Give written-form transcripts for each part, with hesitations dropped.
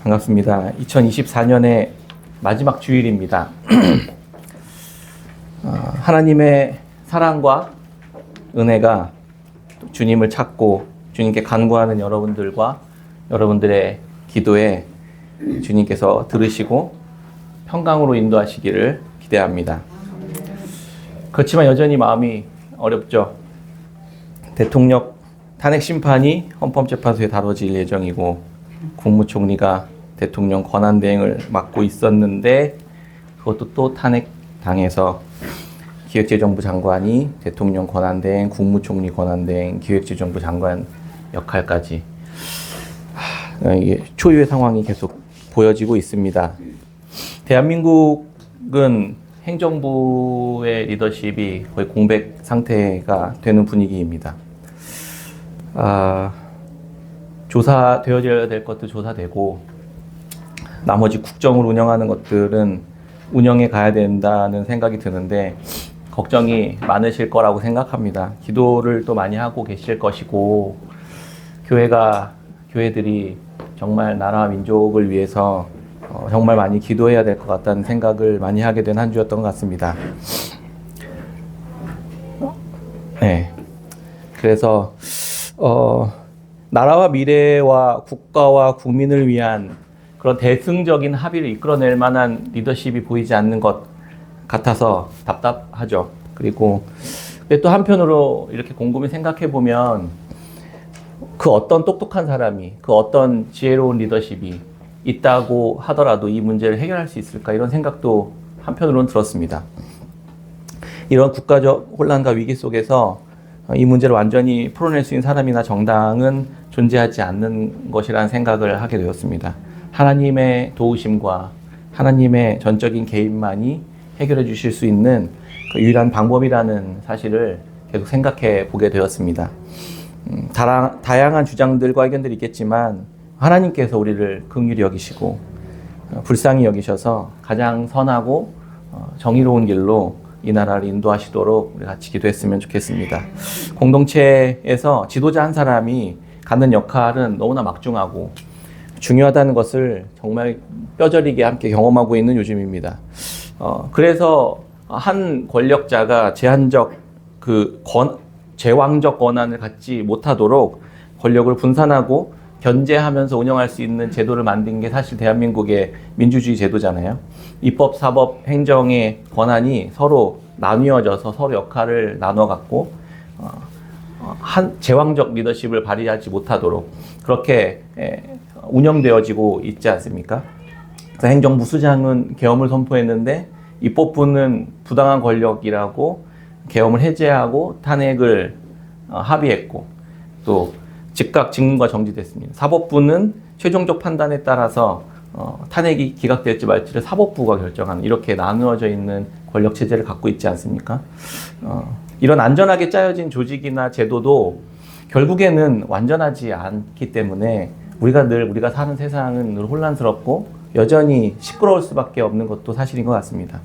반갑습니다. 2024년의 마지막 주일입니다. 하나님의 사랑과 은혜가 주님을 찾고 주님께 간구하는 여러분들과 여러분들의 기도에 주님께서 들으시고 평강으로 인도하시기를 기대합니다. 그렇지만 여전히 마음이 어렵죠. 대통령 탄핵 심판이 헌법재판소에 다뤄질 예정이고 국무총리가 대통령 권한대행을 맡고 있었는데 그것도 또 탄핵당해서 기획재정부 장관이 대통령 권한대행, 국무총리 권한대행, 기획재정부 장관 역할까지 이게 초유의 상황이 계속 보여지고 있습니다. 대한민국은 행정부의 리더십이 거의 공백 상태가 되는 분위기입니다. 조사되어져야 될 것도 조사되고 나머지 국정을 운영하는 것들은 운영해 가야 된다는 생각이 드는데 걱정이 많으실 거라고 생각합니다. 기도를 또 많이 하고 계실 것이고 교회들이 정말 나라와 민족을 위해서 정말 많이 기도해야 될 것 같다는 생각을 많이 하게 된 한 주였던 것 같습니다. 네. 그래서 나라와 미래와 국가와 국민을 위한 그런 대승적인 합의를 이끌어낼 만한 리더십이 보이지 않는 것 같아서 답답하죠. 그리고 또 한편으로 이렇게 곰곰이 생각해 보면 그 어떤 똑똑한 사람이, 그 어떤 지혜로운 리더십이 있다고 하더라도 이 문제를 해결할 수 있을까 이런 생각도 한편으로는 들었습니다. 이런 국가적 혼란과 위기 속에서 이 문제를 완전히 풀어낼 수 있는 사람이나 정당은 존재하지 않는 것이라는 생각을 하게 되었습니다. 하나님의 도우심과 하나님의 전적인 개입만이 해결해 주실 수 있는 그 유일한 방법이라는 사실을 계속 생각해 보게 되었습니다. 다양한 주장들과 의견들이 있겠지만 하나님께서 우리를 긍휼히 여기시고 불쌍히 여기셔서 가장 선하고 정의로운 길로 이 나라를 인도하시도록 우리 같이 기도했으면 좋겠습니다. 공동체에서 지도자 한 사람이 갖는 역할은 너무나 막중하고 중요하다는 것을 정말 뼈저리게 함께 경험하고 있는 요즘입니다. 그래서 한 권력자가 제왕적 권한을 갖지 못하도록 권력을 분산하고 견제하면서 운영할 수 있는 제도를 만든 게 사실 대한민국의 민주주의 제도잖아요. 입법, 사법, 행정의 권한이 서로 나뉘어져서 서로 역할을 나눠 갖고 한 제왕적 리더십을 발휘하지 못하도록 그렇게 운영되어지고 있지 않습니까? 그래서 행정부 수장은 계엄을 선포했는데 입법부는 부당한 권력이라고 계엄을 해제하고 탄핵을 합의했고 또 즉각 직무가 정지됐습니다. 사법부는 최종적 판단에 따라서 탄핵이 기각될지 말지를 사법부가 결정하는 이렇게 나누어져 있는 권력 체제를 갖고 있지 않습니까? 이런 안전하게 짜여진 조직이나 제도도 결국에는 완전하지 않기 때문에 우리가 사는 세상은 늘 혼란스럽고 여전히 시끄러울 수밖에 없는 것도 사실인 것 같습니다.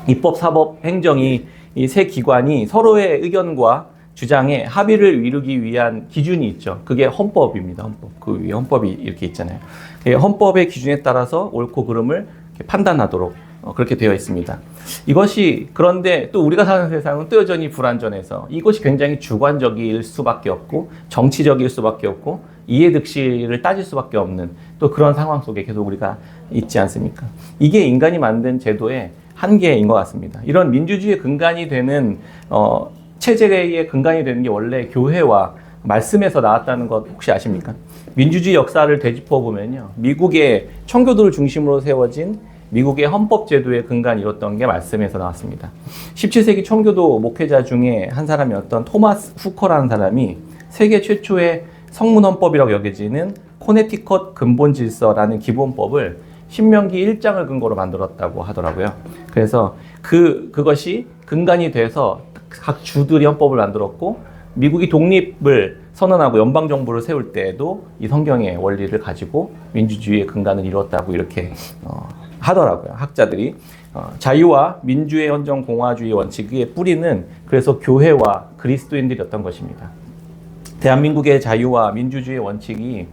입법, 사법, 행정이 이 세 기관이 서로의 의견과 주장에 합의를 이루기 위한 기준이 있죠. 그게 헌법입니다. 헌법. 그 위에 헌법이 이렇게 있잖아요. 헌법의 기준에 따라서 옳고 그름을 판단하도록 그렇게 되어 있습니다. 이것이 그런데 또 우리가 사는 세상은 또 여전히 불완전해서 이것이 굉장히 주관적일 수밖에 없고 정치적일 수밖에 없고 이해득실을 따질 수밖에 없는 또 그런 상황 속에 계속 우리가 있지 않습니까? 이게 인간이 만든 제도의 한계인 것 같습니다. 이런 민주주의의 근간이 되는 체제의 근간이 되는 게 원래 교회와 말씀에서 나왔다는 것 혹시 아십니까? 민주주의 역사를 되짚어 보면요. 미국의 청교도를 중심으로 세워진 미국의 헌법제도의 근간이 이뤘던 게 말씀에서 나왔습니다. 17세기 청교도 목회자 중에 한 사람이었던 토마스 후커라는 사람이 세계 최초의 성문헌법이라고 여겨지는 코네티컷 근본질서라는 기본법을 신명기 1장을 근거로 만들었다고 하더라고요. 그래서 그것이 근간이 돼서 각 주들이 헌법을 만들었고 미국이 독립을 선언하고 연방정부를 세울 때에도 이 성경의 원리를 가지고 민주주의의 근간을 이뤘다고 이렇게 하더라고요. 학자들이. 자유와 민주의 헌정 공화주의 원칙의 뿌리는 그래서 교회와 그리스도인들이었던 것입니다. 대한민국의 자유와 민주주의 원칙이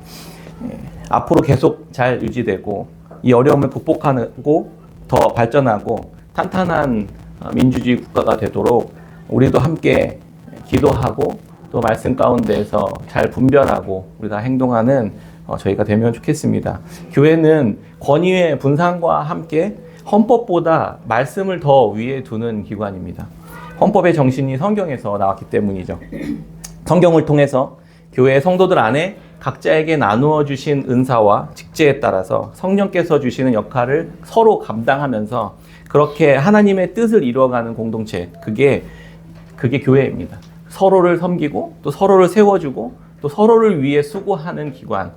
앞으로 계속 잘 유지되고 이 어려움을 극복하고 더 발전하고 탄탄한 민주주의 국가가 되도록 우리도 함께 기도하고 또 말씀 가운데에서 잘 분별하고 우리가 행동하는 저희가 되면 좋겠습니다. 교회는 권위의 분산과 함께 헌법보다 말씀을 더 위에 두는 기관입니다. 헌법의 정신이 성경에서 나왔기 때문이죠. 성경을 통해서 교회 성도들 안에 각자에게 나누어 주신 은사와 직제에 따라서 성령께서 주시는 역할을 서로 감당하면서 그렇게 하나님의 뜻을 이루어가는 공동체, 그게 교회입니다. 서로를 섬기고 또 서로를 세워주고 또 서로를 위해 수고하는 기관.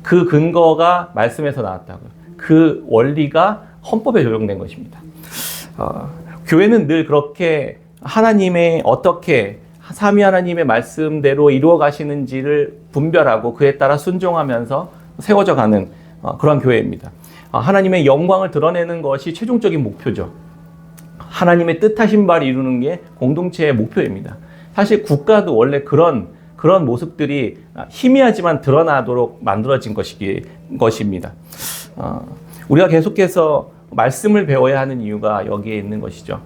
그 근거가 말씀에서 나왔다고요. 그 원리가 헌법에 적용된 것입니다. 교회는 늘 그렇게 하나님의 어떻게 삼위 하나님의 말씀대로 이루어 가시는지를 분별하고 그에 따라 순종하면서 세워져 가는 그런 교회입니다. 하나님의 영광을 드러내는 것이 최종적인 목표죠. 하나님의 뜻하신 바를 이루는 게 공동체의 목표입니다. 사실 국가도 원래 그런 모습들이 희미하지만 드러나도록 만들어진 것입니다. 우리가 계속해서 말씀을 배워야 하는 이유가 여기에 있는 것이죠.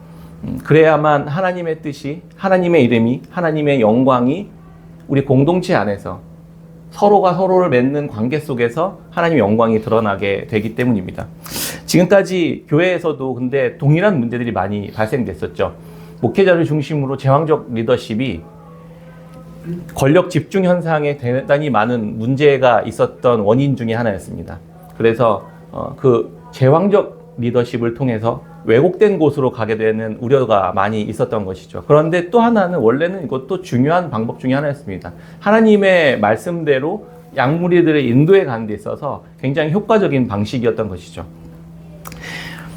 그래야만 하나님의 뜻이, 하나님의 이름이, 하나님의 영광이 우리 공동체 안에서 서로가 서로를 맺는 관계 속에서 하나님의 영광이 드러나게 되기 때문입니다. 지금까지 교회에서도 근데 동일한 문제들이 많이 발생됐었죠. 목회자를 중심으로 제왕적 리더십이 권력 집중 현상에 대단히 많은 문제가 있었던 원인 중에 하나였습니다. 그래서 그 제왕적 리더십을 통해서 왜곡된 곳으로 가게 되는 우려가 많이 있었던 것이죠. 그런데 또 하나는 원래는 이것도 중요한 방법 중에 하나였습니다. 하나님의 말씀대로 양무리들의 인도에 가는 데 있어서 굉장히 효과적인 방식이었던 것이죠.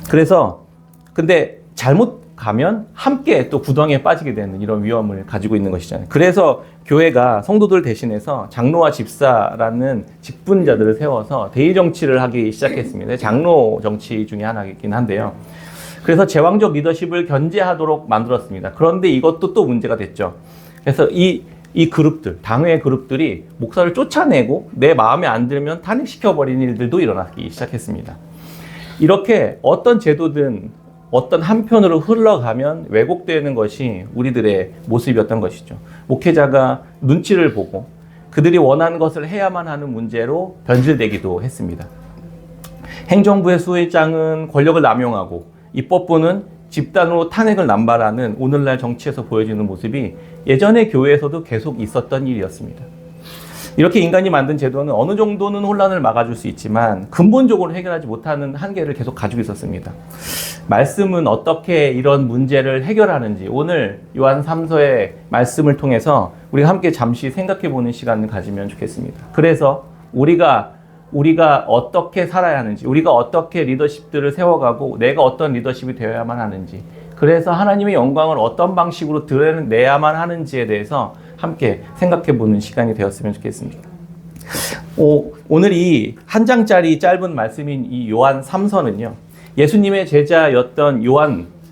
그래서 근데 잘못 가면 함께 또 구덩이에 빠지게 되는 이런 위험을 가지고 있는 것이잖아요. 그래서 교회가 성도들 대신해서 장로와 집사라는 직분자들을 세워서 대의 정치를 하기 시작했습니다. 장로 정치 중에 하나이긴 한데요. 그래서 제왕적 리더십을 견제하도록 만들었습니다. 그런데 이것도 또 문제가 됐죠. 그래서 이 그룹들, 당회 그룹들이 목사를 쫓아내고 내 마음에 안 들면 탄핵시켜버리는 일들도 일어나기 시작했습니다. 이렇게 어떤 제도든 어떤 한편으로 흘러가면 왜곡되는 것이 우리들의 모습이었던 것이죠. 목회자가 눈치를 보고 그들이 원하는 것을 해야만 하는 문제로 변질되기도 했습니다. 행정부의 수의장은 권력을 남용하고 입법부는 집단으로 탄핵을 남발하는 오늘날 정치에서 보여지는 모습이 예전의 교회에서도 계속 있었던 일이었습니다. 이렇게 인간이 만든 제도는 어느 정도는 혼란을 막아줄 수 있지만 근본적으로 해결하지 못하는 한계를 계속 가지고 있었습니다. 말씀은 어떻게 이런 문제를 해결하는지 오늘 요한 3서의 말씀을 통해서 우리가 함께 잠시 생각해보는 시간을 가지면 좋겠습니다. 그래서 우리가 어떻게 살아야 하는지, 우리가 어떻게 리더십들을 세워가고 내가 어떤 리더십이 되어야만 하는지, 그래서 하나님의 영광을 어떤 방식으로 드러내야만 하는지에 대해서 함께 생각해보는 시간이 되었으면 좋겠습니다. 오늘 이 한 장짜리 짧은 말씀인 이 요한 3서는요. 예수님의 제자였던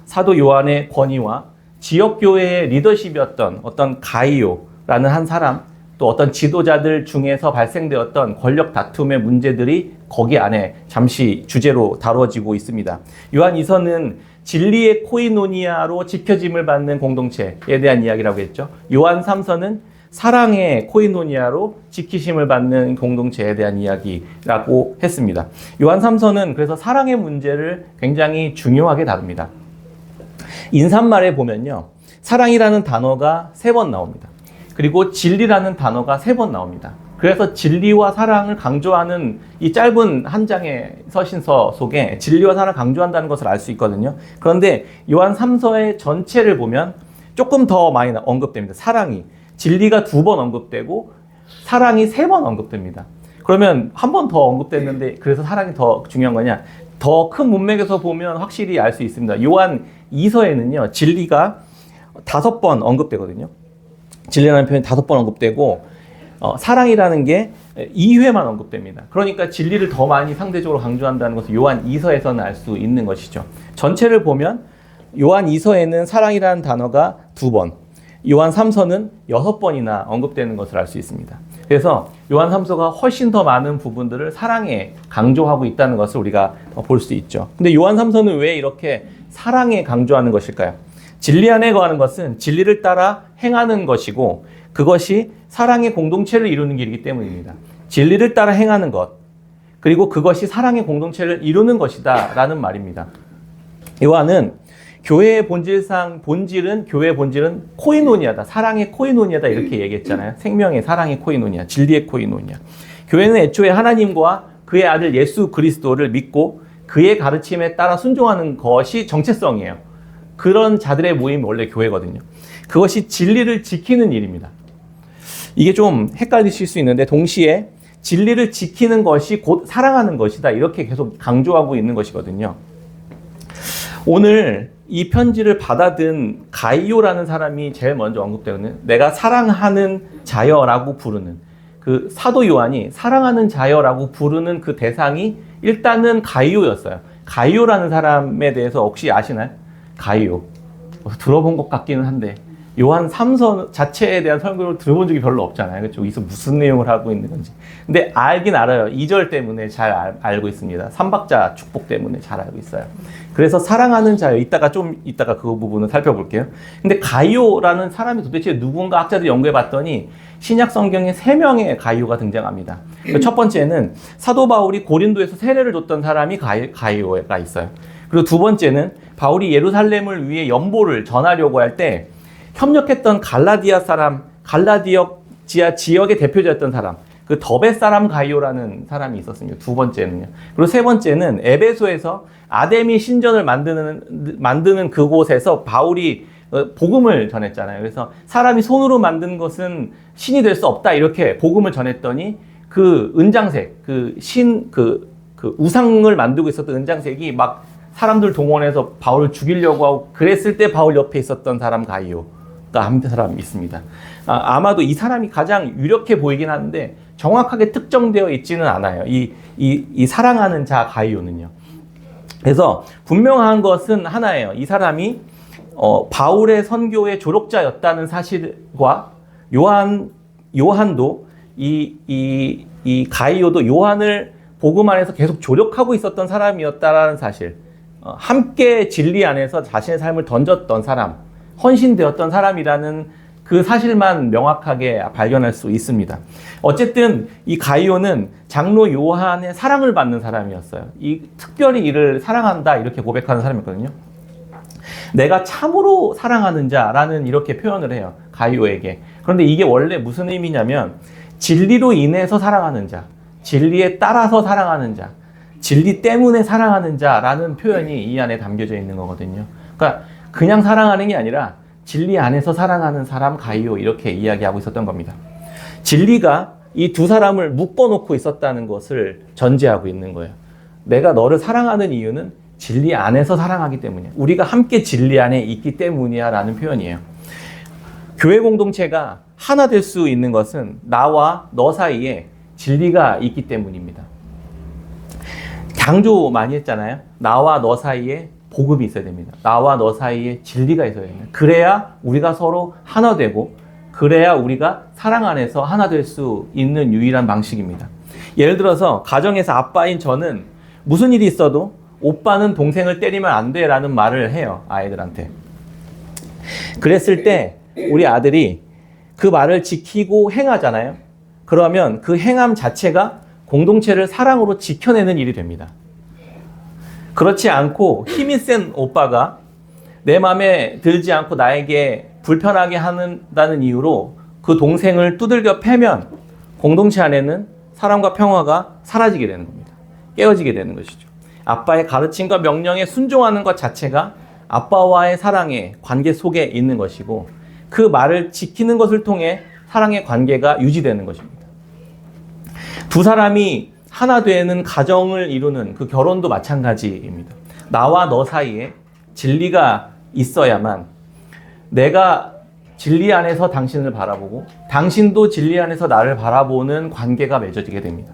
사도 요한의 권위와 지역교회의 리더십이었던 어떤 가이오라는 한 사람, 또 어떤 지도자들 중에서 발생되었던 권력 다툼의 문제들이 거기 안에 잠시 주제로 다루어지고 있습니다. 요한 2서는 진리의 코이노니아로 지켜짐을 받는 공동체에 대한 이야기라고 했죠. 요한 3서는 사랑의 코이노니아로 지키심을 받는 공동체에 대한 이야기라고 했습니다. 요한 3서는 그래서 사랑의 문제를 굉장히 중요하게 다룹니다. 인사말에 보면요. 사랑이라는 단어가 3번 나옵니다. 그리고 진리라는 단어가 3번 나옵니다. 그래서 진리와 사랑을 강조하는 이 짧은 한 장의 서신서 속에 진리와 사랑을 강조한다는 것을 알 수 있거든요. 그런데 요한 3서의 전체를 보면 조금 더 많이 언급됩니다. 사랑이. 진리가 2번 언급되고 사랑이 3번 언급됩니다. 그러면 한 번 더 언급됐는데 그래서 사랑이 더 중요한 거냐? 더 큰 문맥에서 보면 확실히 알 수 있습니다. 요한 2서에는요. 진리가 5번 언급되거든요. 진리라는 표현이 5번 언급되고 사랑이라는 게 2회만 언급됩니다. 그러니까 진리를 더 많이 상대적으로 강조한다는 것을 요한 2서에서는 알 수 있는 것이죠. 전체를 보면 요한 2서에는 사랑이라는 단어가 2번, 요한 3서는 6번이나 언급되는 것을 알 수 있습니다. 그래서 요한 3서가 훨씬 더 많은 부분들을 사랑에 강조하고 있다는 것을 우리가 볼 수 있죠. 근데 요한 3서는 왜 이렇게 사랑에 강조하는 것일까요? 진리 안에 거하는 것은 진리를 따라 행하는 것이고 그것이 사랑의 공동체를 이루는 길이기 때문입니다. 진리를 따라 행하는 것, 그리고 그것이 사랑의 공동체를 이루는 것이다 라는 말입니다. 요한은 교회의 본질은 교회의 본질은 코이노니아다. 사랑의 코이노니아다 이렇게 얘기했잖아요. 생명의 사랑의 코이노니아, 진리의 코이노니아. 교회는 애초에 하나님과 그의 아들 예수 그리스도를 믿고 그의 가르침에 따라 순종하는 것이 정체성이에요. 그런 자들의 모임이 원래 교회거든요. 그것이 진리를 지키는 일입니다. 이게 좀 헷갈리실 수 있는데 동시에 진리를 지키는 것이 곧 사랑하는 것이다. 이렇게 계속 강조하고 있는 것이거든요. 오늘 이 편지를 받아든 가이오라는 사람이 제일 먼저 언급되거든요. 내가 사랑하는 자여라고 부르는 그 사도 요한이 사랑하는 자여라고 부르는 그 대상이 일단은 가이오였어요. 가이오라는 사람에 대해서 혹시 아시나요? 가이오. 들어본 것 같기는 한데 요한 3서 자체에 대한 설교를 들어본 적이 별로 없잖아요. 그렇죠? 여기서 무슨 내용을 하고 있는 건지. 근데 알긴 알아요. 2절 때문에 잘 알고 있습니다. 삼박자 축복 때문에 잘 알고 있어요. 그래서 사랑하는 자요. 이따가 그 부분을 살펴볼게요. 근데 가이오라는 사람이 도대체 누군가 학자들이 연구해 봤더니 신약 성경에 3명의 가이오가 등장합니다. 첫 번째는 사도 바울이 고린도에서 세례를 줬던 사람이 가이오가 있어요. 그리고 두 번째는 바울이 예루살렘을 위해 연보를 전하려고 할 때 협력했던 갈라디아 지역의 대표자였던 사람, 그 더베 사람 가이오라는 사람이 있었습니다. 두 번째는요. 그리고 세 번째는 에베소에서 아데미 신전을 만드는 그곳에서 바울이 복음을 전했잖아요. 그래서 사람이 손으로 만든 것은 신이 될 수 없다 이렇게 복음을 전했더니 그 은장색, 그 우상을 만들고 있었던 은장색이 막 사람들 동원해서 바울을 죽이려고 하고 그랬을 때 바울 옆에 있었던 사람 가이오가 한 사람이 있습니다. 아마도 이 사람이 가장 유력해 보이긴 하는데 정확하게 특정되어 있지는 않아요. 이 사랑하는 자 가이오는요. 그래서 분명한 것은 하나예요. 이 사람이 바울의 선교의 조력자였다는 사실과 요한도 이 가이오도 요한을 복음 안에서 계속 조력하고 있었던 사람이었다라는 사실, 함께 진리 안에서 자신의 삶을 던졌던 사람, 헌신되었던 사람이라는 그 사실만 명확하게 발견할 수 있습니다. 어쨌든 이 가이오는 장로 요한의 사랑을 받는 사람이었어요. 특별히 이를 사랑한다 이렇게 고백하는 사람이었거든요. 내가 참으로 사랑하는 자라는 이렇게 표현을 해요. 가이오에게. 그런데 이게 원래 무슨 의미냐면 진리로 인해서 사랑하는 자, 진리에 따라서 사랑하는 자, 진리 때문에 사랑하는 자라는 표현이 이 안에 담겨져 있는 거거든요. 그러니까 그냥 사랑하는 게 아니라 진리 안에서 사랑하는 사람 가이오 이렇게 이야기하고 있었던 겁니다. 진리가 이 두 사람을 묶어놓고 있었다는 것을 전제하고 있는 거예요. 내가 너를 사랑하는 이유는 진리 안에서 사랑하기 때문이야. 우리가 함께 진리 안에 있기 때문이야 라는 표현이에요. 교회 공동체가 하나 될 수 있는 것은 나와 너 사이에 진리가 있기 때문입니다. 강조 많이 했잖아요. 나와 너 사이에 복음이 있어야 됩니다. 나와 너 사이에 진리가 있어야 됩니다. 그래야 우리가 서로 하나 되고 그래야 우리가 사랑 안에서 하나 될 수 있는 유일한 방식입니다. 예를 들어서 가정에서 아빠인 저는 무슨 일이 있어도 오빠는 동생을 때리면 안 돼 라는 말을 해요. 아이들한테. 그랬을 때 우리 아들이 그 말을 지키고 행하잖아요. 그러면 그 행함 자체가 공동체를 사랑으로 지켜내는 일이 됩니다. 그렇지 않고 힘이 센 오빠가 내 마음에 들지 않고 나에게 불편하게 한다는 이유로 그 동생을 두들겨 패면 공동체 안에는 사랑과 평화가 사라지게 되는 겁니다. 깨어지게 되는 것이죠. 아빠의 가르침과 명령에 순종하는 것 자체가 아빠와의 사랑의 관계 속에 있는 것이고 그 말을 지키는 것을 통해 사랑의 관계가 유지되는 것입니다. 두 사람이 하나 되는 가정을 이루는 그 결혼도 마찬가지입니다. 나와 너 사이에 진리가 있어야만 내가 진리 안에서 당신을 바라보고 당신도 진리 안에서 나를 바라보는 관계가 맺어지게 됩니다.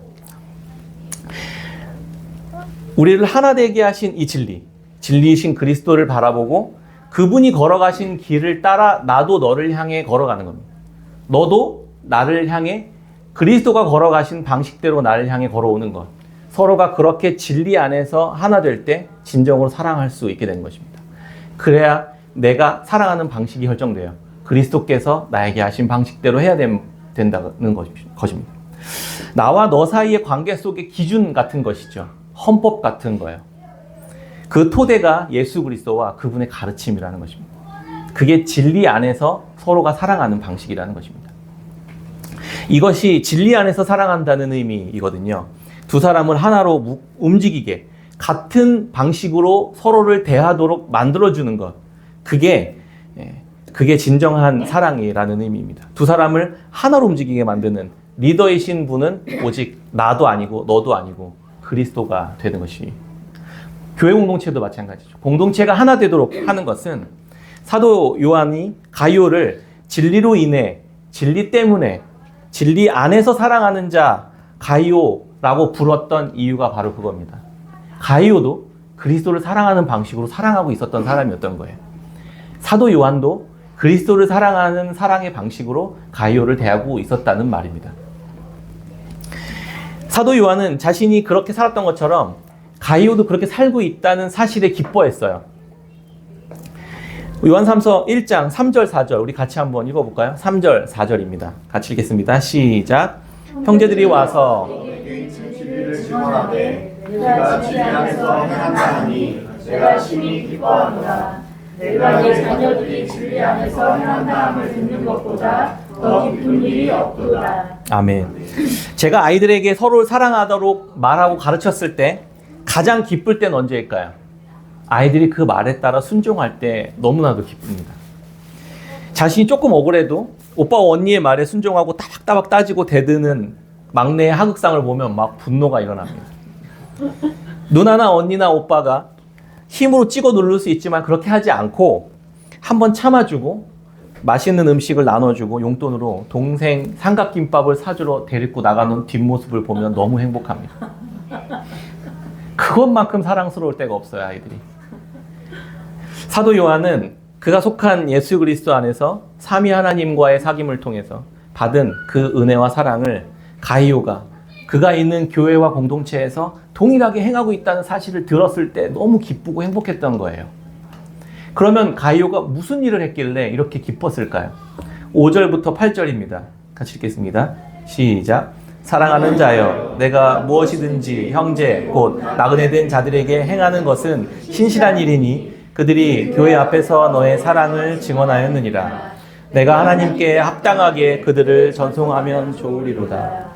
우리를 하나 되게 하신 이 진리이신 그리스도를 바라보고 그분이 걸어가신 길을 따라 나도 너를 향해 걸어가는 겁니다. 너도 나를 향해 그리스도가 걸어가신 방식대로 나를 향해 걸어오는 것. 서로가 그렇게 진리 안에서 하나 될 때 진정으로 사랑할 수 있게 되는 것입니다. 그래야 내가 사랑하는 방식이 결정돼요. 그리스도께서 나에게 하신 방식대로 해야 된다는 것입니다. 나와 너 사이의 관계 속의 기준 같은 것이죠. 헌법 같은 거예요. 그 토대가 예수 그리스도와 그분의 가르침이라는 것입니다. 그게 진리 안에서 서로가 사랑하는 방식이라는 것입니다. 이것이 진리 안에서 사랑한다는 의미이거든요. 두 사람을 하나로 움직이게 같은 방식으로 서로를 대하도록 만들어주는 것. 그게 진정한 사랑이라는 의미입니다. 두 사람을 하나로 움직이게 만드는 리더이신 분은 오직 나도 아니고 너도 아니고 그리스도가 되는 것이. 교회 공동체도 마찬가지죠. 공동체가 하나 되도록 하는 것은 사도 요한이 가이오를 진리로 인해, 진리 때문에, 진리 안에서 사랑하는 자 가이오라고 불렀던 이유가 바로 그겁니다. 가이오도 그리스도를 사랑하는 방식으로 사랑하고 있었던 사람이었던 거예요. 사도 요한도 그리스도를 사랑하는 사랑의 방식으로 가이오를 대하고 있었다는 말입니다. 사도 요한은 자신이 그렇게 살았던 것처럼 가이오도 그렇게 살고 있다는 사실에 기뻐했어요. 요한삼서 1장 3절 4절 우리 같이 한번 읽어볼까요? 3절 4절입니다. 같이 읽겠습니다. 시작. 형제들이 와서 진리를 증언하되 내가 진리 안에서 행한다하니 내가 심히 기뻐하노라. 내가 내 자녀들이 진리 안에서 행한다함을 듣는 것보다 더 기쁜 일이 없도다. 아멘. 제가 아이들에게 서로를 사랑하도록 말하고 가르쳤을 때 가장 기쁠 때는 언제일까요? 아이들이 그 말에 따라 순종할 때 너무나도 기쁩니다. 자신이 조금 억울해도 오빠와 언니의 말에 순종하고 따박따박 따지고 대드는 막내의 하극상을 보면 막 분노가 일어납니다. 누나나 언니나 오빠가 힘으로 찍어 누를 수 있지만 그렇게 하지 않고 한번 참아주고 맛있는 음식을 나눠주고 용돈으로 동생 삼각김밥을 사주러 데리고 나가는 뒷모습을 보면 너무 행복합니다. 그것만큼 사랑스러울 때가 없어요, 아이들이. 사도 요한은 그가 속한 예수 그리스도 안에서 삼위 하나님과의 사귐을 통해서 받은 그 은혜와 사랑을 가이오가 그가 있는 교회와 공동체에서 동일하게 행하고 있다는 사실을 들었을 때 너무 기쁘고 행복했던 거예요. 그러면 가이오가 무슨 일을 했길래 이렇게 기뻤을까요? 5절부터 8절입니다. 같이 읽겠습니다. 시작. 사랑하는 자여, 내가 무엇이든지 형제 곧 나그네 된 자들에게 행하는 것은 신실한 일이니 그들이 교회 앞에서 너의 사랑을 증언하였느니라. 내가 하나님께 합당하게 그들을 전송하면 좋으리로다.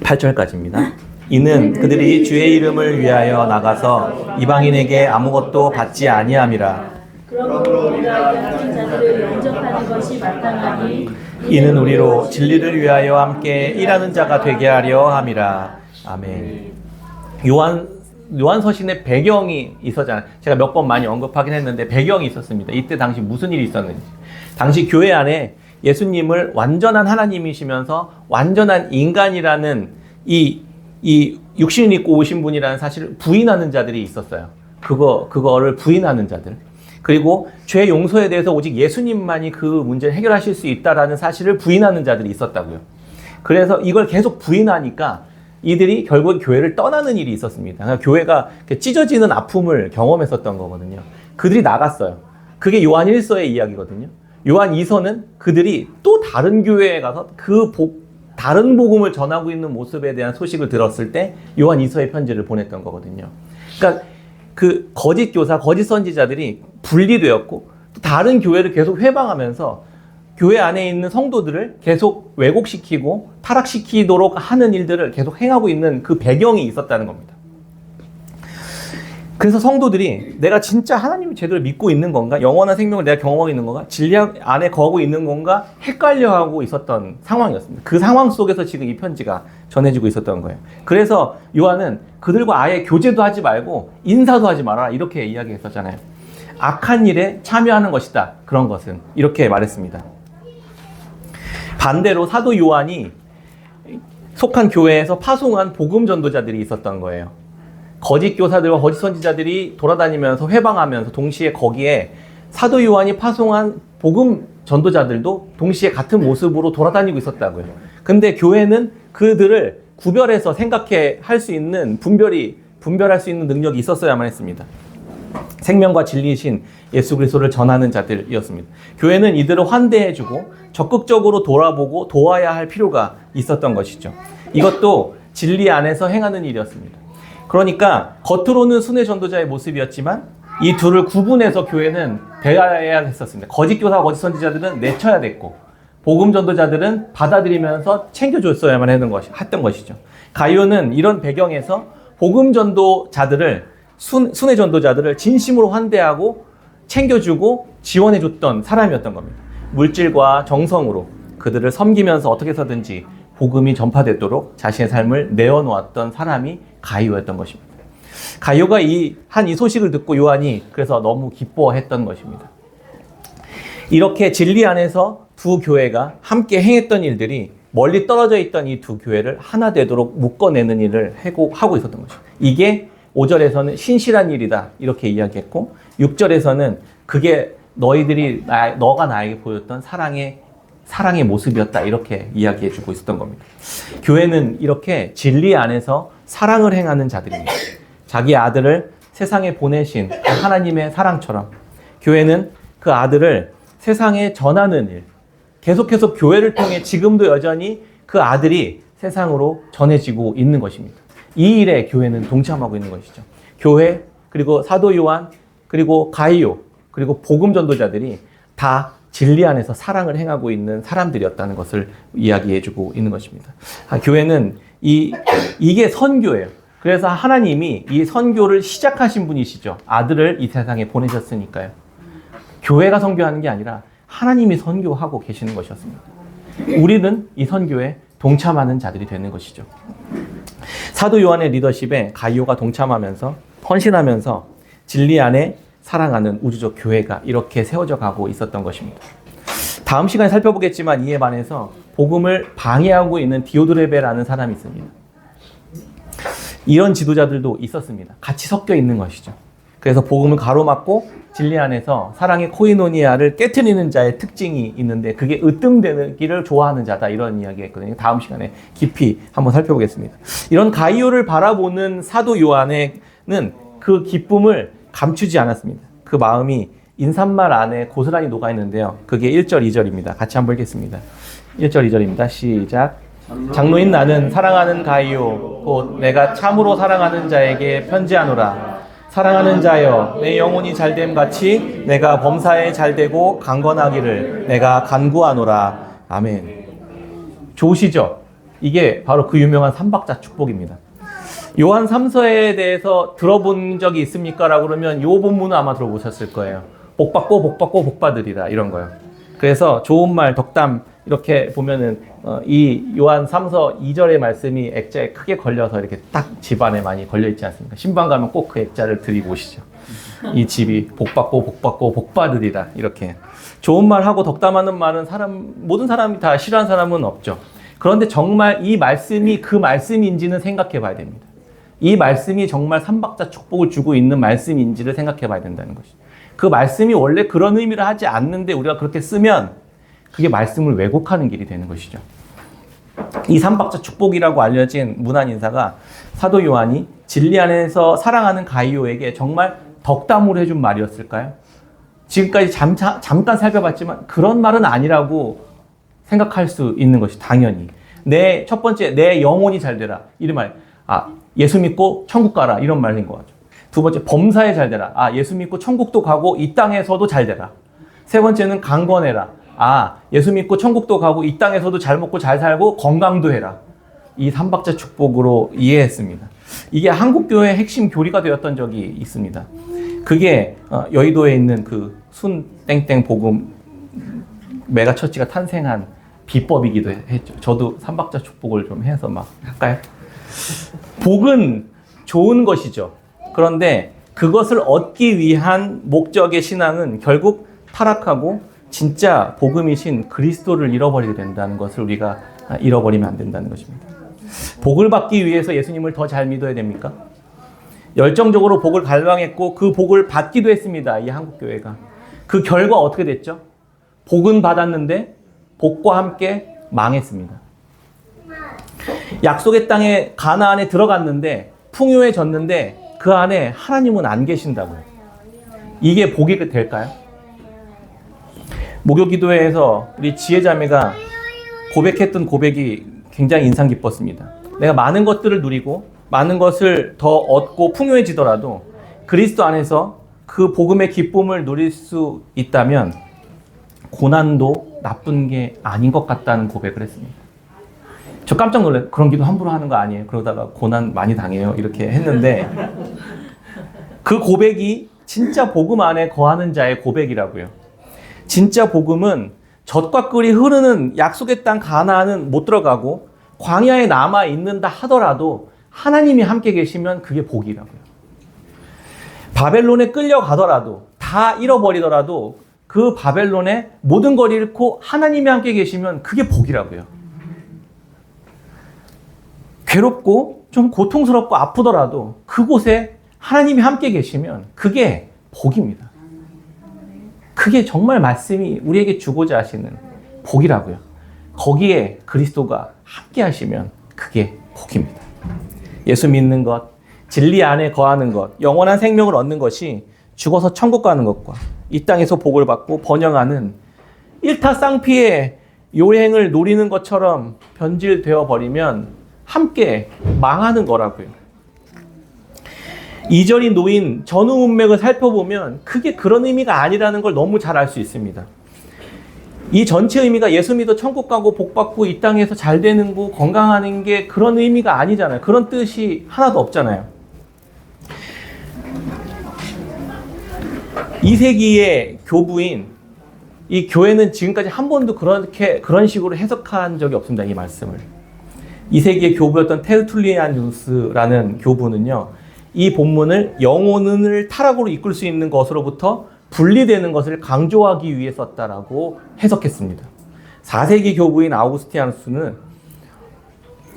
8절까지입니다. 이는 그들이 주의 이름을 위하여 나가서 이방인에게 아무것도 받지 아니함이라. 그러므로 우리가 약한 자들을 영접하는 것이 마땅하니 이는 우리로 진리를 위하여 함께 일하는 자가 되게 하려 함이라. 아멘. 요한서신의 배경이 있었잖아요. 제가 몇 번 많이 언급하긴 했는데 배경이 있었습니다. 이때 당시 무슨 일이 있었는지. 당시 교회 안에 예수님을 완전한 하나님이시면서 완전한 인간이라는 이 육신을 입고 오신 분이라는 사실을 부인하는 자들이 있었어요. 그거를 부인하는 자들. 그리고 죄 용서에 대해서 오직 예수님만이 그 문제를 해결하실 수 있다라는 사실을 부인하는 자들이 있었다고요. 그래서 이걸 계속 부인하니까 이들이 결국 교회를 떠나는 일이 있었습니다. 그러니까 교회가 찢어지는 아픔을 경험했었던 거거든요. 그들이 나갔어요. 그게 요한 1서의 이야기거든요. 요한 2서는 그들이 또 다른 교회에 가서 다른 복음을 전하고 있는 모습에 대한 소식을 들었을 때 요한 2서의 편지를 보냈던 거거든요. 그러니까 그 거짓 교사, 거짓 선지자들이 분리되었고 또 다른 교회를 계속 회방하면서 교회 안에 있는 성도들을 계속 왜곡시키고 타락시키도록 하는 일들을 계속 행하고 있는 그 배경이 있었다는 겁니다. 그래서 성도들이 내가 진짜 하나님을 제대로 믿고 있는 건가? 영원한 생명을 내가 경험하고 있는 건가? 진리 안에 거하고 있는 건가? 헷갈려하고 있었던 상황이었습니다. 그 상황 속에서 지금 이 편지가 전해지고 있었던 거예요. 그래서 요한은 그들과 아예 교제도 하지 말고 인사도 하지 마라 이렇게 이야기했었잖아요. 악한 일에 참여하는 것이다. 그런 것은 이렇게 말했습니다. 반대로 사도 요한이 속한 교회에서 파송한 복음 전도자들이 있었던 거예요. 거짓 교사들과 거짓 선지자들이 돌아다니면서 회방하면서 동시에 거기에 사도 요한이 파송한 복음 전도자들도 동시에 같은 모습으로 돌아다니고 있었다고요. 근데 교회는 그들을 구별해서 생각해 할 수 있는 분별할 수 있는 능력이 있었어야만 했습니다. 생명과 진리이신 예수 그리스도를 전하는 자들이었습니다. 교회는 이들을 환대해주고 적극적으로 돌아보고 도와야 할 필요가 있었던 것이죠. 이것도 진리 안에서 행하는 일이었습니다. 그러니까 겉으로는 순회 전도자의 모습이었지만 이 둘을 구분해서 교회는 대해야 했었습니다. 거짓 교사와 거짓 선지자들은 내쳐야 됐고 복음 전도자들은 받아들이면서 챙겨줬어야만 했던 것이죠. 가룟은 이런 배경에서 복음 전도자들을 순회 전도자들을 진심으로 환대하고 챙겨주고 지원해줬던 사람이었던 겁니다. 물질과 정성으로 그들을 섬기면서 어떻게 해서든지 복음이 전파되도록 자신의 삶을 내어놓았던 사람이 가룟이었던 것입니다. 가룟가 이 소식을 듣고 요한이 그래서 너무 기뻐했던 것입니다. 이렇게 진리 안에서 두 교회가 함께 행했던 일들이 멀리 떨어져 있던 이 두 교회를 하나 되도록 묶어내는 일을 하고 있었던 것입니다. 이게 5절에서는 신실한 일이다 이렇게 이야기했고 6절에서는 그게 너가 나에게 보였던 사랑의 모습이었다 이렇게 이야기해주고 있었던 겁니다. 교회는 이렇게 진리 안에서 사랑을 행하는 자들입니다. 자기 아들을 세상에 보내신 하나님의 사랑처럼 교회는 그 아들을 세상에 전하는 일, 계속해서 교회를 통해 지금도 여전히 그 아들이 세상으로 전해지고 있는 것입니다. 이 일에 교회는 동참하고 있는 것이죠. 교회, 그리고 사도 요한, 그리고 가룟, 그리고 복음 전도자들이 다 진리 안에서 사랑을 행하고 있는 사람들이었다는 것을 이야기해주고 있는 것입니다. 교회는 이게 선교예요. 그래서 하나님이 이 선교를 시작하신 분이시죠. 아들을 이 세상에 보내셨으니까요. 교회가 선교하는 게 아니라 하나님이 선교하고 계시는 것이었습니다. 우리는 이 선교에 동참하는 자들이 되는 것이죠. 사도 요한의 리더십에 가룟가 동참하면서 헌신하면서 진리 안에 사랑하는 우주적 교회가 이렇게 세워져 가고 있었던 것입니다. 다음 시간에 살펴보겠지만 이에 반해서 복음을 방해하고 있는 디오드레베라는 사람이 있습니다. 이런 지도자들도 있었습니다. 같이 섞여 있는 것이죠. 그래서 복음을 가로막고 진리 안에서 사랑의 코이노니아를 깨트리는 자의 특징이 있는데 그게 으뜸되기를 좋아하는 자다 이런 이야기가 있거든요. 다음 시간에 깊이 한번 살펴보겠습니다. 이런 가룟을 바라보는 사도 요한은 그 기쁨을 감추지 않았습니다. 그 마음이 인사말 안에 고스란히 녹아 있는데요. 그게 1절, 2절입니다. 같이 한번 읽겠습니다. 1절, 2절입니다. 시작. 장로인 나는 사랑하는 가룟 곧 내가 참으로 사랑하는 자에게 편지하노라. 사랑하는 자여 내 영혼이 잘됨 같이 내가 범사에 잘되고 강건하기를 내가 간구하노라. 아멘. 좋으시죠? 이게 바로 그 유명한 삼박자 축복입니다. 요한 3서에 대해서 들어본 적이 있습니까? 라고 그러면 요 본문은 아마 들어보셨을 거예요. 복받고 복받으리라 이런 거요. 그래서 좋은 말 덕담 이렇게 보면은 이 요한 3서 2절의 말씀이 액자에 크게 걸려서 이렇게 딱 집안에 많이 걸려 있지 않습니까? 신방 가면 꼭 그 액자를 드리고 오시죠. 이 집이 복받고 복받으리라 이렇게 좋은 말 하고 덕담하는 말은 모든 사람이 다 싫어하는 사람은 없죠. 그런데 정말 이 말씀이 그 말씀인지는 생각해 봐야 됩니다. 이 말씀이 정말 삼박자 축복을 주고 있는 말씀인지를 생각해 봐야 된다는 것이죠. 그 말씀이 원래 그런 의미를 하지 않는데 우리가 그렇게 쓰면 그게 말씀을 왜곡하는 길이 되는 것이죠. 이 삼박자 축복이라고 알려진 문안 인사가 사도 요한이 진리 안에서 사랑하는 가룟에게 정말 덕담으로 해준 말이었을까요? 지금까지 잠깐 살펴봤지만 그런 말은 아니라고 생각할 수 있는 것이 당연히 첫 번째 내 영혼이 잘 되라 이런 말. 예수 믿고 천국 가라 이런 말인 것 같죠. 두 번째 범사에 잘 되라. 예수 믿고 천국도 가고 이 땅에서도 잘 되라. 세 번째는 강건해라. 예수 믿고 천국도 가고 이 땅에서도 잘 먹고 잘 살고 건강도 해라. 이 삼박자 축복으로 이해했습니다. 이게 한국교회의 핵심 교리가 되었던 적이 있습니다. 그게 여의도에 있는 그 순땡땡 복음 메가처치가 탄생한 비법이기도 했죠. 저도 삼박자 축복을 좀 해서 막 할까요? 복은 좋은 것이죠. 그런데 그것을 얻기 위한 목적의 신앙은 결국 타락하고 진짜 복음이신 그리스도를 잃어버리게 된다는 것을 우리가 잃어버리면 안 된다는 것입니다. 복을 받기 위해서 예수님을 더 잘 믿어야 됩니까? 열정적으로 복을 갈망했고 그 복을 받기도 했습니다. 이 한국교회가. 그 결과 어떻게 됐죠? 복은 받았는데 복과 함께 망했습니다. 약속의 땅에 가나안에 들어갔는데 풍요해졌는데 그 안에 하나님은 안 계신다고요. 이게 복이 될까요? 목요기도회에서 우리 지혜자매가 고백했던 고백이 굉장히 인상 깊었습니다. 내가 많은 것들을 누리고 많은 것을 더 얻고 풍요해지더라도 그리스도 안에서 그 복음의 기쁨을 누릴 수 있다면 고난도 나쁜 게 아닌 것 같다는 고백을 했습니다. 저 깜짝 놀랐어요. 그런 기도 함부로 하는 거 아니에요. 그러다가 고난 많이 당해요. 이렇게 했는데 그 고백이 진짜 복음 안에 거하는 자의 고백이라고요. 진짜 복음은 젖과 꿀이 흐르는 약속의 땅 가나안은 못 들어가고 광야에 남아 있는다 하더라도 하나님이 함께 계시면 그게 복이라고요. 바벨론에 끌려가더라도 다 잃어버리더라도 그 바벨론에 모든 걸 잃고 하나님이 함께 계시면 그게 복이라고요. 괴롭고 좀 고통스럽고 아프더라도 그곳에 하나님이 함께 계시면 그게 복입니다. 그게 정말 말씀이 우리에게 주고자 하시는 복이라고요. 거기에 그리스도가 함께 하시면 그게 복입니다. 예수 믿는 것, 진리 안에 거하는 것, 영원한 생명을 얻는 것이 죽어서 천국 가는 것과 이 땅에서 복을 받고 번영하는 일타쌍피의 요행을 노리는 것처럼 변질되어 버리면 함께 망하는 거라고요. 이전이 놓인 전후 문맥을 살펴보면 그게 그런 의미가 아니라는 걸 너무 잘 알 수 있습니다. 이 전체 의미가 예수 믿어 천국 가고 복 받고 이 땅에서 잘 되는 거 건강하는 게 그런 의미가 아니잖아요. 그런 뜻이 하나도 없잖아요. 2세기의 교부인 이 교회는 지금까지 한 번도 그런 식으로 해석한 적이 없습니다. 이 말씀을. 2세기의 교부였던 테르툴리아누스라는 교부는요. 이 본문을 영혼을 타락으로 이끌 수 있는 것으로부터 분리되는 것을 강조하기 위해 썼다라고 해석했습니다. 4세기 교부인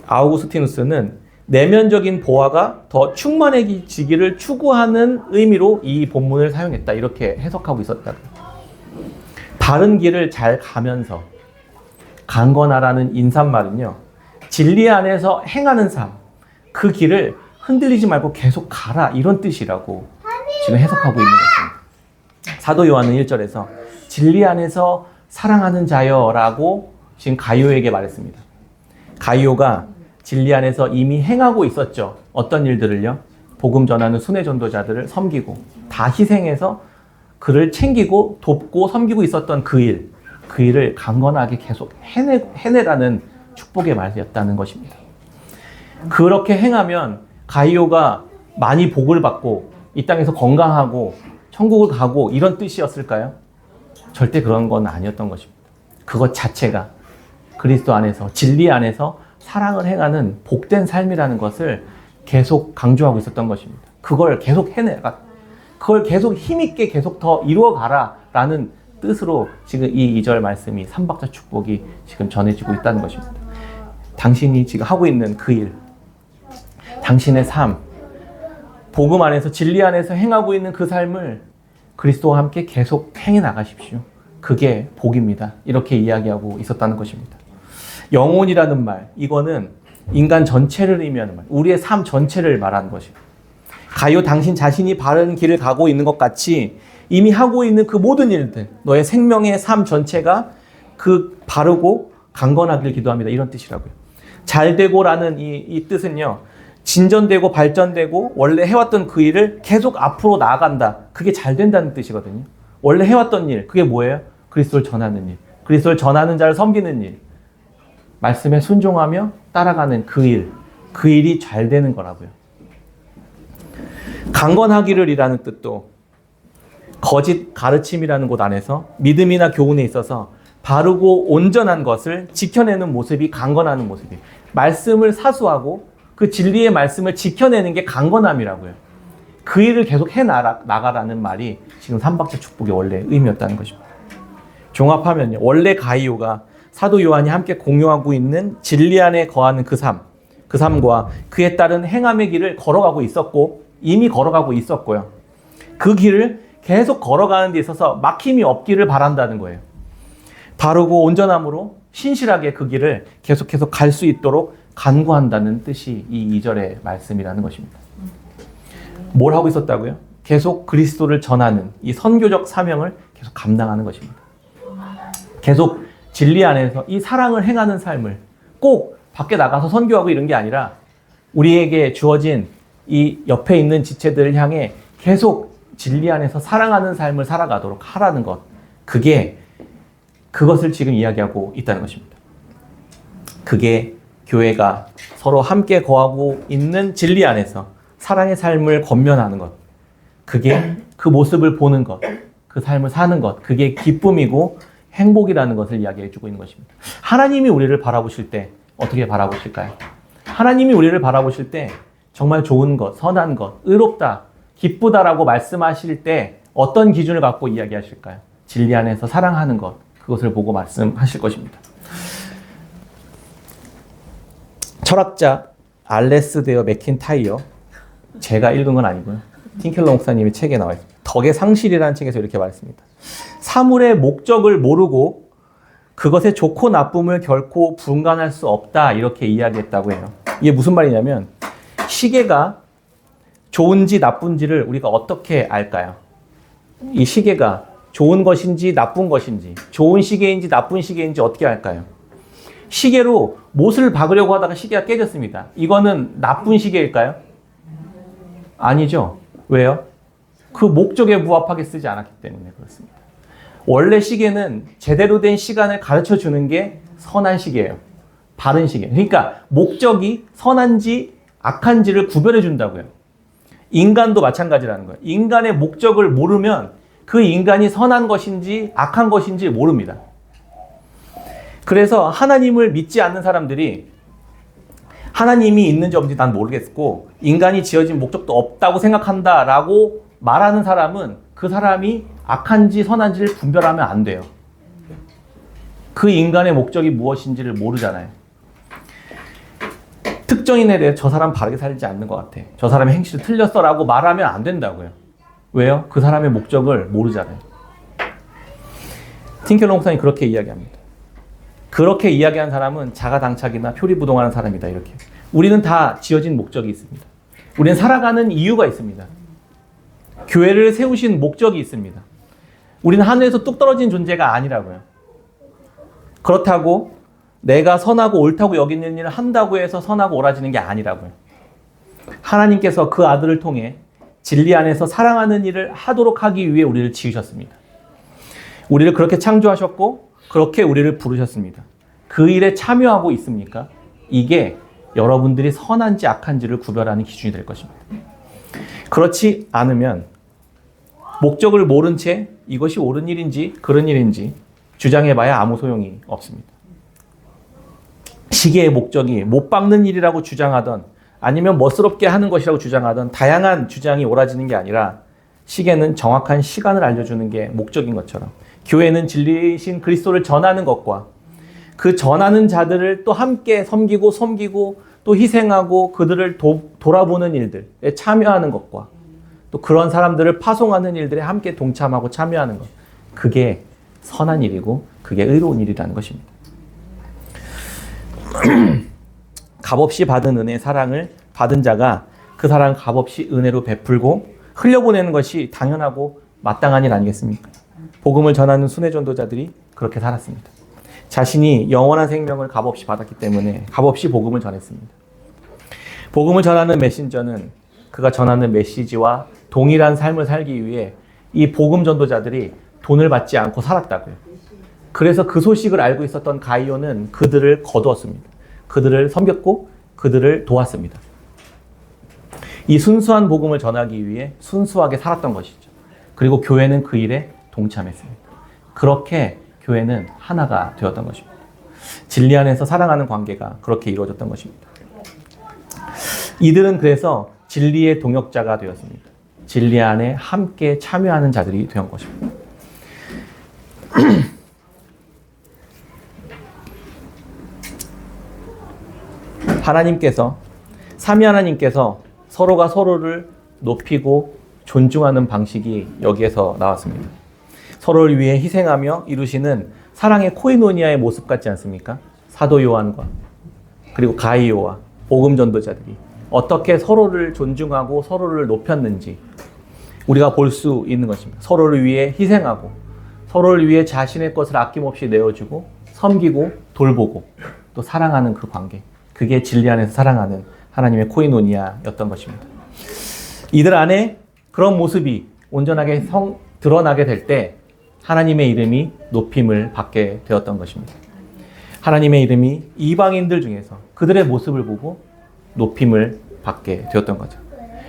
아우구스티누스는 내면적인 보화가 더 충만해지기를 추구하는 의미로 이 본문을 사용했다. 이렇게 해석하고 있었다. 바른 길을 잘 가면서 강건하라는 인사말은요. 진리 안에서 행하는 삶, 그 길을 흔들리지 말고 계속 가라 이런 뜻이라고 지금 해석하고 있는 것입니다. 사도 요한은 1절에서 진리 안에서 사랑하는 자여라고 지금 가이오에게 말했습니다. 가이오가 진리 안에서 이미 행하고 있었죠. 어떤 일들을요? 복음 전하는 순회 전도자들을 섬기고 다 희생해서 그를 챙기고 돕고 섬기고 있었던 그 일을 강건하게 계속 해내라는 축복의 말이었다는 것입니다. 그렇게 행하면 가이오가 많이 복을 받고 이 땅에서 건강하고 천국을 가고 이런 뜻이었을까요? 절대 그런 건 아니었던 것입니다. 그것 자체가 그리스도 안에서 진리 안에서 사랑을 행하는 복된 삶이라는 것을 계속 강조하고 있었던 것입니다. 그걸 계속 해내라. 그걸 계속 힘있게 계속 더 이루어가라 라는 뜻으로 지금 이 2절 말씀이 삼박자 축복이 지금 전해지고 있다는 것입니다. 당신이 지금 하고 있는 그 일, 당신의 삶, 복음 안에서 진리 안에서 행하고 있는 그 삶을 그리스도와 함께 계속 행해 나가십시오. 그게 복입니다. 이렇게 이야기하고 있었다는 것입니다. 영혼이라는 말, 이거는 인간 전체를 의미하는 말, 우리의 삶 전체를 말하는 것입니다. 가요 당신 자신이 바른 길을 가고 있는 것 같이 이미 하고 있는 그 모든 일들, 너의 생명의 삶 전체가 그 바르고 강건하길 기도합니다. 이런 뜻이라고요. 잘되고라는 이 뜻은요. 진전되고 발전되고 원래 해왔던 그 일을 계속 앞으로 나아간다. 그게 잘 된다는 뜻이거든요. 원래 해왔던 일, 그게 뭐예요? 그리스도를 전하는 일. 그리스도를 전하는 자를 섬기는 일. 말씀에 순종하며 따라가는 그 일이 잘 되는 거라고요. 강건하기를 이라는 뜻도 거짓 가르침이라는 곳 안에서 믿음이나 교훈에 있어서 바르고 온전한 것을 지켜내는 모습이 강건하는 모습이에요. 말씀을 사수하고 그 진리의 말씀을 지켜내는 게 강건함이라고요. 그 일을 계속 나가라는 말이 지금 삼박자 축복의 원래 의미였다는 것입니다. 종합하면요. 원래 가이오가 사도 요한이 함께 공유하고 있는 진리 안에 거하는 그 삶과 그에 따른 행함의 길을 걸어가고 있었고 이미 걸어가고 있었고요. 그 길을 계속 걸어가는 데 있어서 막힘이 없기를 바란다는 거예요. 바르고 온전함으로 신실하게 그 길을 계속해서 갈 수 있도록 간구한다는 뜻이 이 2절의 말씀이라는 것입니다. 뭘 하고 있었다고요? 계속 그리스도를 전하는 이 선교적 사명을 계속 감당하는 것입니다. 계속 진리 안에서 이 사랑을 행하는 삶을 꼭 밖에 나가서 선교하고 이런 게 아니라 우리에게 주어진 이 옆에 있는 지체들을 향해 계속 진리 안에서 사랑하는 삶을 살아가도록 하라는 것. 그것을 지금 이야기하고 있다는 것입니다. 그게 교회가 서로 함께 거하고 있는 진리 안에서 사랑의 삶을 권면하는 것. 그게 그 모습을 보는 것. 그 삶을 사는 것. 그게 기쁨이고 행복이라는 것을 이야기해 주고 있는 것입니다. 하나님이 우리를 바라보실 때 어떻게 바라보실까요? 하나님이 우리를 바라보실 때 정말 좋은 것, 선한 것, 의롭다, 기쁘다라고 말씀하실 때 어떤 기준을 갖고 이야기하실까요? 진리 안에서 사랑하는 것, 그것을 보고 말씀하실 것입니다. 철학자 알레스 데어 맥킨타이어, 제가 읽은 건 아니고요. 틴켈러 목사님의 책에 나와 있습니다. 덕의 상실이라는 책에서 이렇게 말했습니다. 사물의 목적을 모르고 그것의 좋고 나쁨을 결코 분간할 수 없다, 이렇게 이야기했다고 해요. 이게 무슨 말이냐면 시계가 좋은지 나쁜지를 우리가 어떻게 알까요? 이 시계가 좋은 것인지 나쁜 것인지, 좋은 시계인지 나쁜 시계인지 어떻게 알까요? 시계로 못을 박으려고 하다가 시계가 깨졌습니다. 이거는 나쁜 시계일까요? 아니죠. 왜요? 그 목적에 부합하게 쓰지 않았기 때문에 그렇습니다. 원래 시계는 제대로 된 시간을 가르쳐 주는 게 선한 시계예요. 바른 시계. 그러니까 목적이 선한지 악한지를 구별해 준다고요. 인간도 마찬가지라는 거예요. 인간의 목적을 모르면 그 인간이 선한 것인지 악한 것인지 모릅니다. 그래서 하나님을 믿지 않는 사람들이 하나님이 있는지 없는지 난 모르겠고 인간이 지어진 목적도 없다고 생각한다라고 말하는 사람은 그 사람이 악한지 선한지를 분별하면 안 돼요. 그 인간의 목적이 무엇인지를 모르잖아요. 특정인에 대해 저 사람 바르게 살지 않는 것 같아, 저 사람의 행실이 틀렸어 라고 말하면 안 된다고요. 왜요? 그 사람의 목적을 모르잖아요. 틴켈러 목사님 그렇게 이야기합니다. 그렇게 이야기한 사람은 자가당착이나 표리부동하는 사람이다, 이렇게. 우리는 다 지어진 목적이 있습니다. 우리는 살아가는 이유가 있습니다. 교회를 세우신 목적이 있습니다. 우리는 하늘에서 뚝 떨어진 존재가 아니라고요. 그렇다고 내가 선하고 옳다고 여기는 일을 한다고 해서 선하고 옳아지는 게 아니라고요. 하나님께서 그 아들을 통해 진리 안에서 사랑하는 일을 하도록 하기 위해 우리를 지으셨습니다. 우리를 그렇게 창조하셨고 그렇게 우리를 부르셨습니다. 그 일에 참여하고 있습니까? 이게 여러분들이 선한지 악한지를 구별하는 기준이 될 것입니다. 그렇지 않으면 목적을 모른 채 이것이 옳은 일인지 그런 일인지 주장해봐야 아무 소용이 없습니다. 시계의 목적이 못 박는 일이라고 주장하던 아니면 멋스럽게 하는 것이라고 주장하던 다양한 주장이 옳아지는 게 아니라 시계는 정확한 시간을 알려주는 게 목적인 것처럼 교회는 진리이신 그리스도를 전하는 것과 그 전하는 자들을 또 함께 섬기고 또 희생하고 그들을 돌아보는 일들에 참여하는 것과 또 그런 사람들을 파송하는 일들에 함께 동참하고 참여하는 것, 그게 선한 일이고 그게 의로운 일이라는 것입니다. 값없이 받은 은혜의 사랑을 받은 자가 그 사랑을 값없이 은혜로 베풀고 흘려보내는 것이 당연하고 마땅한 일 아니겠습니까? 복음을 전하는 순회 전도자들이 그렇게 살았습니다. 자신이 영원한 생명을 값없이 받았기 때문에 값없이 복음을 전했습니다. 복음을 전하는 메신저는 그가 전하는 메시지와 동일한 삶을 살기 위해 이 복음 전도자들이 돈을 받지 않고 살았다고요. 그래서 그 소식을 알고 있었던 가이오는 그들을 거두었습니다. 그들을 섬겼고 그들을 도왔습니다. 이 순수한 복음을 전하기 위해 순수하게 살았던 것이죠. 그리고 교회는 그 일에 동참했습니다. 그렇게 교회는 하나가 되었던 것입니다. 진리 안에서 사랑하는 관계가 그렇게 이루어졌던 것입니다. 이들은 그래서 진리의 동역자가 되었습니다. 진리 안에 함께 참여하는 자들이 된 것입니다. 삼위 하나님께서 서로가 서로를 높이고 존중하는 방식이 여기에서 나왔습니다. 서로를 위해 희생하며 이루시는 사랑의 코이노니아의 모습 같지 않습니까? 사도 요한과 그리고 가이오와 복음 전도자들이 어떻게 서로를 존중하고 서로를 높였는지 우리가 볼 수 있는 것입니다. 서로를 위해 희생하고 서로를 위해 자신의 것을 아낌없이 내어주고 섬기고 돌보고 또 사랑하는 그 관계, 그게 진리 안에서 사랑하는 하나님의 코이노니아였던 것입니다. 이들 안에 그런 모습이 온전하게 드러나게 될 때 하나님의 이름이 높임을 받게 되었던 것입니다. 하나님의 이름이 이방인들 중에서 그들의 모습을 보고 높임을 받게 되었던 거죠.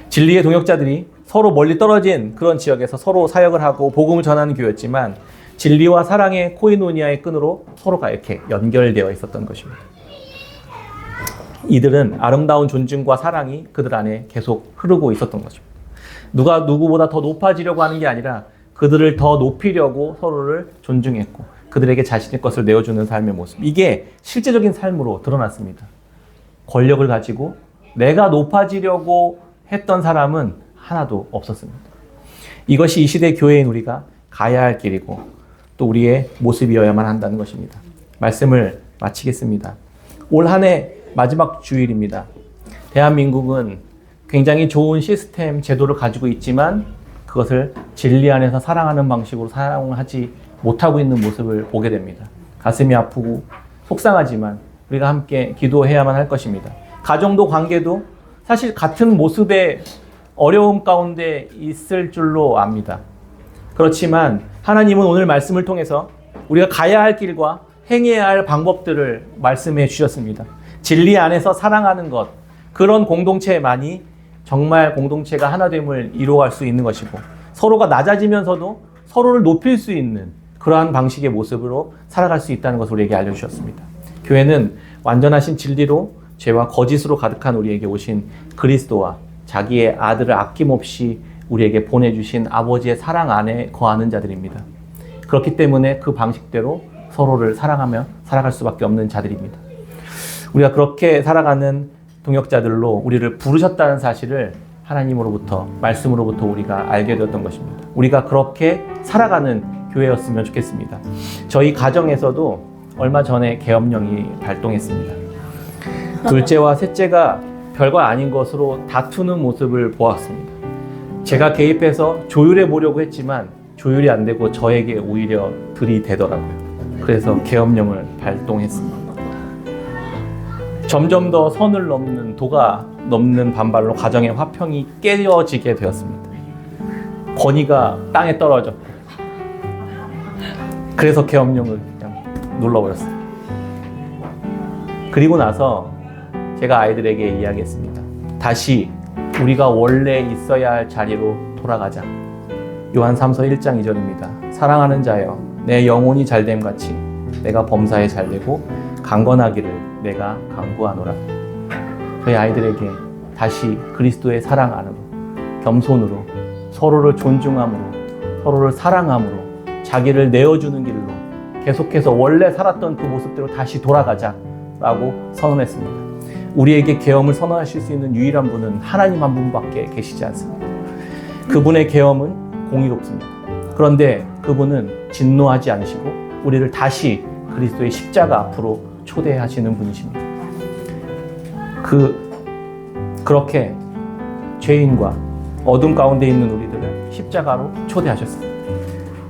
진리의 동역자들이 서로 멀리 떨어진 그런 지역에서 서로 사역을 하고 복음을 전하는 교회였지만 진리와 사랑의 코이노니아의 끈으로 서로가 이렇게 연결되어 있었던 것입니다. 이들은 아름다운 존중과 사랑이 그들 안에 계속 흐르고 있었던 것입니다. 누가 누구보다 더 높아지려고 하는 게 아니라 그들을 더 높이려고 서로를 존중했고 그들에게 자신의 것을 내어주는 삶의 모습, 이게 실제적인 삶으로 드러났습니다. 권력을 가지고 내가 높아지려고 했던 사람은 하나도 없었습니다. 이것이 이 시대 교회인 우리가 가야 할 길이고 또 우리의 모습이어야만 한다는 것입니다. 말씀을 마치겠습니다. 올 한 해 마지막 주일입니다. 대한민국은 굉장히 좋은 시스템, 제도를 가지고 있지만 그것을 진리 안에서 사랑하는 방식으로 사용하지 못하고 있는 모습을 보게 됩니다. 가슴이 아프고 속상하지만 우리가 함께 기도해야만 할 것입니다. 가정도 관계도 사실 같은 모습의 어려움 가운데 있을 줄로 압니다. 그렇지만 하나님은 오늘 말씀을 통해서 우리가 가야 할 길과 행해야 할 방법들을 말씀해 주셨습니다. 진리 안에서 사랑하는 것, 그런 공동체만이 정말 공동체가 하나됨을 이루어갈 수 있는 것이고 서로가 낮아지면서도 서로를 높일 수 있는 그러한 방식의 모습으로 살아갈 수 있다는 것을 우리에게 알려주셨습니다. 교회는 완전하신 진리로 죄와 거짓으로 가득한 우리에게 오신 그리스도와 자기의 아들을 아낌없이 우리에게 보내주신 아버지의 사랑 안에 거하는 자들입니다. 그렇기 때문에 그 방식대로 서로를 사랑하며 살아갈 수밖에 없는 자들입니다. 우리가 그렇게 살아가는 동역자들로 우리를 부르셨다는 사실을 하나님으로부터, 말씀으로부터 우리가 알게 되었던 것입니다. 우리가 그렇게 살아가는 교회였으면 좋겠습니다. 저희 가정에서도 얼마 전에 계엄령이 발동했습니다. 둘째와 셋째가 별거 아닌 것으로 다투는 모습을 보았습니다. 제가 개입해서 조율해 보려고 했지만 조율이 안 되고 저에게 오히려 들이대더라고요. 그래서 계엄령을 발동했습니다. 점점 더 선을 넘는, 도가 넘는 반발로 가정의 화평이 깨어지게 되었습니다. 권위가 땅에 떨어졌고 그래서 계엄령을 그냥 눌러버렸어요. 그리고 나서 제가 아이들에게 이야기했습니다. 다시 우리가 원래 있어야 할 자리로 돌아가자. 요한 3서 1장 2절입니다. 사랑하는 자여, 내 영혼이 잘됨 같이 내가 범사에 잘되고 강건하기를 내가 간구하노라. 저희 아이들에게 다시 그리스도의 사랑 안으로, 겸손으로, 서로를 존중함으로, 서로를 사랑함으로, 자기를 내어주는 길로 계속해서 원래 살았던 그 모습대로 다시 돌아가자라고 선언했습니다. 우리에게 계엄을 선언하실 수 있는 유일한 분은 하나님 한 분밖에 계시지 않습니다. 그분의 계엄은 공의롭습니다. 그런데 그분은 진노하지 않으시고 우리를 다시 그리스도의 십자가 앞으로 초대하시는 분이십니다. 그렇게 죄인과 어둠 가운데 있는 우리들을 십자가로 초대하셨습니다.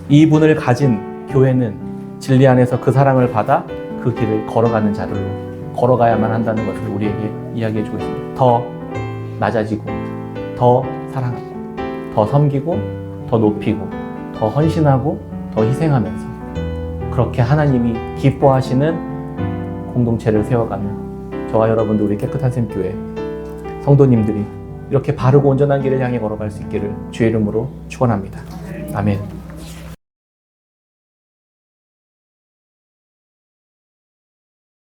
이 분을 가진 교회는 진리 안에서 그 사랑을 받아 그 길을 걸어가는 자들로 걸어가야만 한다는 것을 우리에게 이야기해 주고 있습니다. 더 낮아지고 더 사랑하고 더 섬기고 더 높이고 더 헌신하고 더 희생하면서 그렇게 하나님이 기뻐하시는 공동체를 세워가는 저와 여러분들 우리 깨끗한 샘 교회 성도님들이 이렇게 바르고 온전한 길을 향해 걸어갈 수 있기를 주의 이름으로 축원합니다. 아멘.